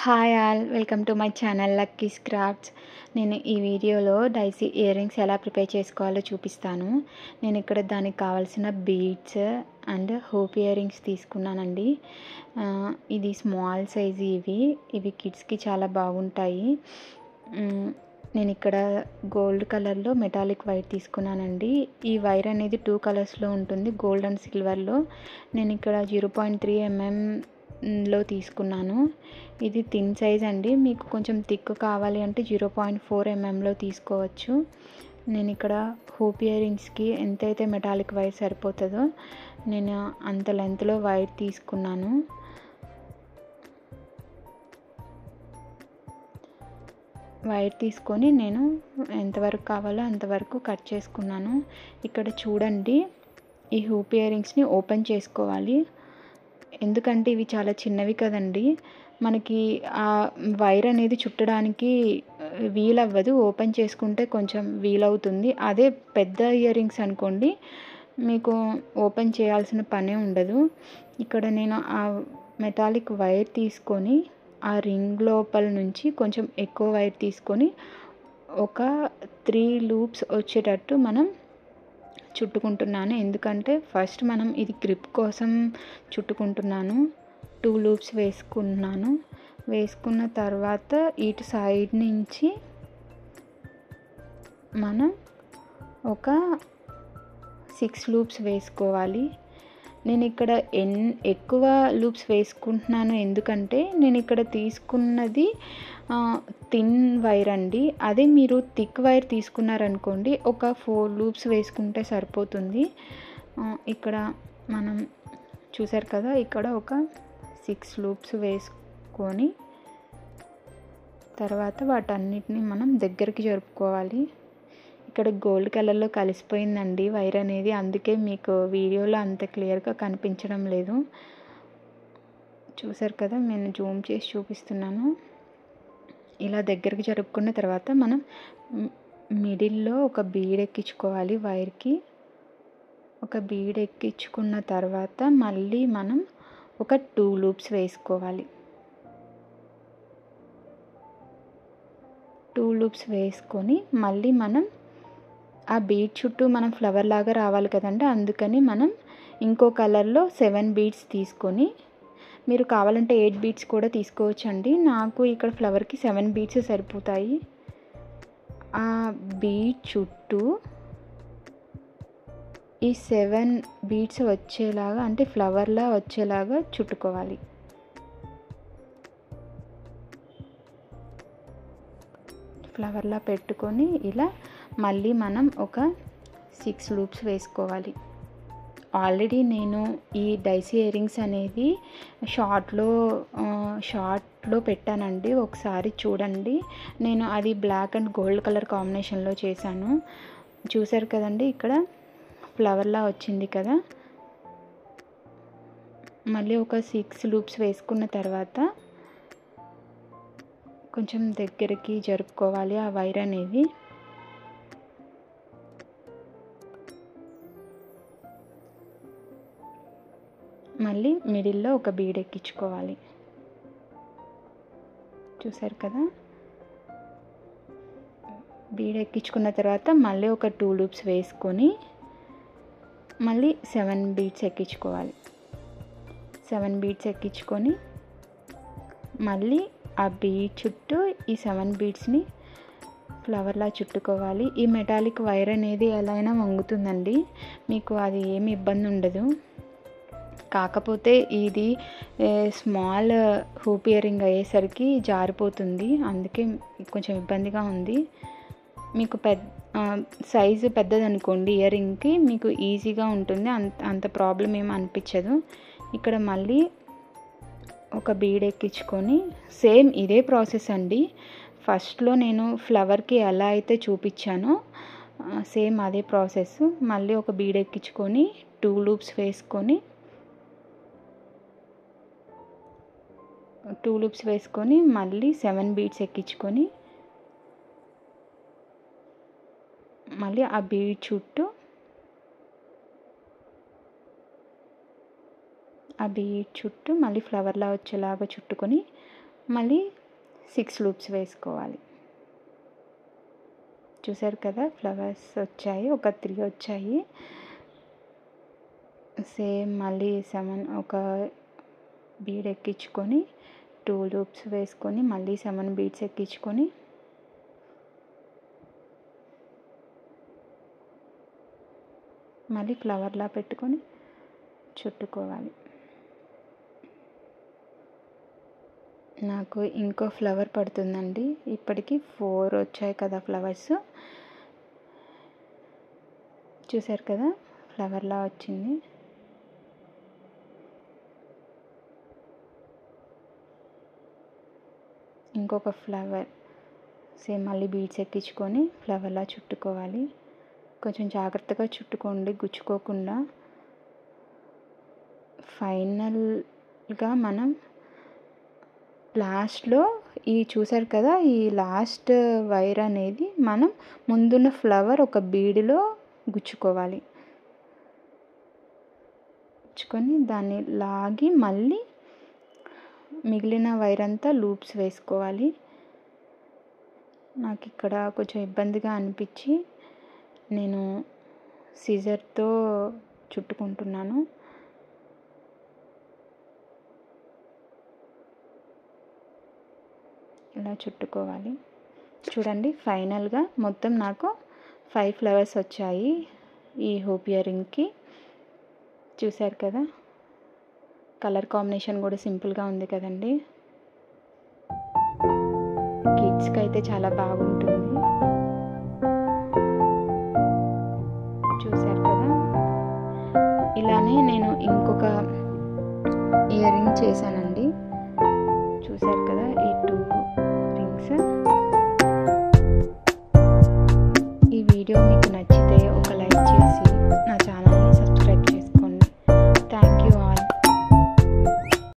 Hi all welcome to my channel Lucky's crafts. నేను ఈ వీడియోలో డైసీ ఇయర్ రింగ్స్ ఎలా ప్రిపేర్ చేసుకోవాలో చూపిస్తాను. నేను ఇక్కడ దానికి కావాల్సిన beads and hoop ear rings తీసుకున్నానండి. ఇది స్మాల్ సైజు. ఇవి కిడ్స్కి చాలా బాగుంటాయి. నేను ఇక్కడ గోల్డ్ కలర్లో మెటాలిక్ వైర్ తీసుకున్నానండి. ఈ వైర్ అనేది 2 కలర్స్లో ఉంటుంది, గోల్డ్ అండ్ సిల్వర్లో. నేను ఇక్కడ 0.3 mm లో తీసుకున్నాను. ఇది థిన్ సైజ్ అండి. మీకు కొంచెం థిక్ కావాలి అంటే 0.4 mmలో తీసుకోవచ్చు. నేను ఇక్కడ హూప్ ఇయర్ రింగ్స్కి ఎంతైతే మెటాలిక్ వైర్ సరిపోతుందో నేను అంత లెంత్లో వైర్ తీసుకున్నాను. వైర్ తీసుకొని నేను ఎంతవరకు కావాలో అంతవరకు కట్ చేసుకున్నాను. ఇక్కడ చూడండి, ఈ హూప్ ఇయర్ రింగ్స్ని ఓపెన్ చేసుకోవాలి. ఎందుకంటే ఇవి చాలా చిన్నవి కదండి, మనకి ఆ వైర్ అనేది చుట్టడానికి వీలవ్వదు. ఓపెన్ చేసుకుంటే కొంచెం వీలవుతుంది. అదే పెద్ద ఇయర్ రింగ్స్ అనుకోండి, మీకు ఓపెన్ చేయాల్సిన పనే ఉండదు. ఇక్కడ నేను ఆ మెటాలిక్ వైర్ తీసుకొని ఆ రింగ్ లోపల నుంచి కొంచెం ఎక్కువ వైర్ తీసుకొని ఒక 3 లూప్స్ వచ్చేటట్టు మనం చుట్టుకుంటున్నాను. ఎందుకంటే ఫస్ట్ మనం ఇది గ్రిప్ కోసం చుట్టుకుంటున్నాను. 2 లూప్స్ వేసుకున్నాను. వేసుకున్న తర్వాత ఇటు సైడ్ నుంచి మనం ఒక 6 లూప్స్ వేసుకోవాలి. నేను ఇక్కడ ఎక్కువ లూప్స్ వేసుకుంటున్నాను ఎందుకంటే నేను ఇక్కడ తీసుకున్నది థిన్ వైర్ అండి. అదే మీరు థిక్ వైర్ తీసుకున్నారనుకోండి, ఒక 4 లూప్స్ వేసుకుంటే సరిపోతుంది. ఇక్కడ మనం చూసారు కదా, ఇక్కడ ఒక 6 లూప్స్ వేసుకొని తర్వాత వాటన్నిటిని మనం దగ్గరికి జరుపుకోవాలి. ఇక్కడ గోల్డ్ కలర్లో కలిసిపోయిందండి వైర్ అనేది, అందుకే మీకు వీడియోలో అంత క్లియర్గా కనిపించడం లేదు. చూసారు కదా, నేను జూమ్ చేసి చూపిస్తున్నాను. ఇలా దగ్గరికి జరుపుకున్న తర్వాత మనం మిడిల్లో ఒక బీడ్ ఎక్కించుకోవాలి. వైర్కి ఒక బీడ్ ఎక్కించుకున్న తర్వాత మళ్ళీ మనం ఒక 2 లూప్స్ వేసుకోవాలి. 2 లూప్స్ వేసుకొని మళ్ళీ మనం ఆ బీడ్ చుట్టూ మనం ఫ్లవర్ లాగా రావాలి కదండి, అందుకని మనం ఇంకో కలర్లో 7 బీడ్స్ తీసుకొని, మీరు కావాలంటే 8 బీడ్స్ కూడా తీసుకోవచ్చండి. నాకు ఇక్కడ ఫ్లవర్కి 7 బీడ్స్ సరిపోతాయి. ఆ బీడ్ చుట్టూ ఈ 7 బీడ్స్ వచ్చేలాగా, అంటే ఫ్లవర్లా వచ్చేలాగా చుట్టుకోవాలి. ఫ్లవర్లా పెట్టుకొని ఇలా మళ్ళీ మనం ఒక 6 లూప్స్ వేసుకోవాలి. ఆల్రెడీ నేను ఈ డైసీ ఇయర్ రింగ్స్ అనేది షార్ట్లో పెట్టానండి, ఒకసారి చూడండి. నేను అది బ్లాక్ అండ్ గోల్డ్ కలర్ కాంబినేషన్లో చేశాను. చూసారు కదండి, ఇక్కడ ఫ్లవర్లా వచ్చింది కదా. మళ్ళీ ఒక 6 లూప్స్ వేసుకున్న తర్వాత కొంచెం దగ్గరికి జరుపుకోవాలి ఆ వైర్ అనేది. మళ్ళీ మిడిల్లో ఒక బీడ్ ఎక్కించుకోవాలి. చూసారు కదా, బీడ్ ఎక్కించుకున్న తర్వాత మళ్ళీ ఒక 2 లూప్స్ వేసుకొని మళ్ళీ 7 బీడ్స్ ఎక్కించుకోవాలి. 7 బీడ్స్ ఎక్కించుకొని మళ్ళీ ఆ బీడ్ చుట్టూ ఈ 7 బీడ్స్ని ఫ్లవర్లా చుట్టుకోవాలి. ఈ మెటాలిక్ వైర్ అనేది ఎలా అయినా వంగుతుందండి, మీకు అది ఏమి ఇబ్బంది ఉండదు. కాకపోతే ఇది స్మాల్ హూప్ ఇయర్ రింగ్ అయ్యేసరికి జారిపోతుంది, అందుకే కొంచెం ఇబ్బందిగా ఉంది. మీకు సైజు పెద్దదనుకోండి ఇయర్ రింగ్కి, మీకు ఈజీగా ఉంటుంది, అంత ప్రాబ్లం ఏమి అనిపించదు. ఇక్కడ మళ్ళీ ఒక బీడ్ ఎక్కించుకొని సేమ్ ఇదే ప్రాసెస్ అండి. ఫస్ట్లో నేను ఫ్లవర్కి ఎలా అయితే చూపించానో సేమ్ అదే ప్రాసెస్. మళ్ళీ ఒక బీడ్ ఎక్కించుకొని 2 లూప్స్ వేసుకొని 2 లూప్స్ వేసుకొని మళ్ళీ 7 బీడ్స్ ఎక్కించుకొని మళ్ళీ ఆ బీడ్ చుట్టూ మళ్ళీ ఫ్లవర్లా వచ్చేలాగా చుట్టుకొని మళ్ళీ 6 లూప్స్ వేసుకోవాలి. చూసారు కదా, ఫ్లవర్స్ వచ్చాయి, ఒక 3 వచ్చాయి. సేమ్ మళ్ళీ 7 ఒక బీడ్ ఎక్కించుకొని 2 లూప్స్ వేసుకొని మళ్ళీ 7 బీడ్స్ ఎక్కించుకొని మళ్ళీ ఫ్లవర్లా పెట్టుకొని చుట్టుకోవాలి. నాకు ఇంకో ఫ్లవర్ పడుతుందండి. ఇప్పటికి 4 వచ్చాయి కదా ఫ్లవర్స్. చూసారు కదా, ఫ్లవర్లా వచ్చింది. ఇంకొక ఫ్లవర్ సేమ్ మళ్ళీ బీడ్స్ ఎక్కించుకొని ఫ్లవర్లా చుట్టుకోవాలి. కొంచెం జాగ్రత్తగా చుట్టుకోండి, గుచ్చుకోకుండా. ఫైనల్గా మనం లాస్ట్లో చూసారు కదా, ఈ లాస్ట్ వైర్ అనేది మనం ముందున్న ఫ్లవర్ ఒక బీడ్లో గుచ్చుకోవాలి. గుచ్చుకొని దాన్ని లాగి మళ్ళీ మిగిలిన వైర్ అంతా లూప్స్ వేసుకోవాలి. నాకు ఇక్కడ కొంచెం ఇబ్బందిగా అనిపించి నేను సిజర్తో చుట్టుకుంటున్నాను. ఇలా చుట్టుకోవాలి. చూడండి, ఫైనల్గా మొత్తం నాకు 5 ఫ్లవర్స్ వచ్చాయి ఈ హూప్ ఇయర్ రింగ్కి. చూసారు కదా, కలర్ కాంబినేషన్ కూడా సింపుల్గా ఉంది కదండి. కిడ్స్కి అయితే చాలా బాగుంటుంది. చూసారు కదా, ఇలానే నేను ఇంకొక ఇయర్ రింగ్ చేశానండి. చూసారు కదా, ఈ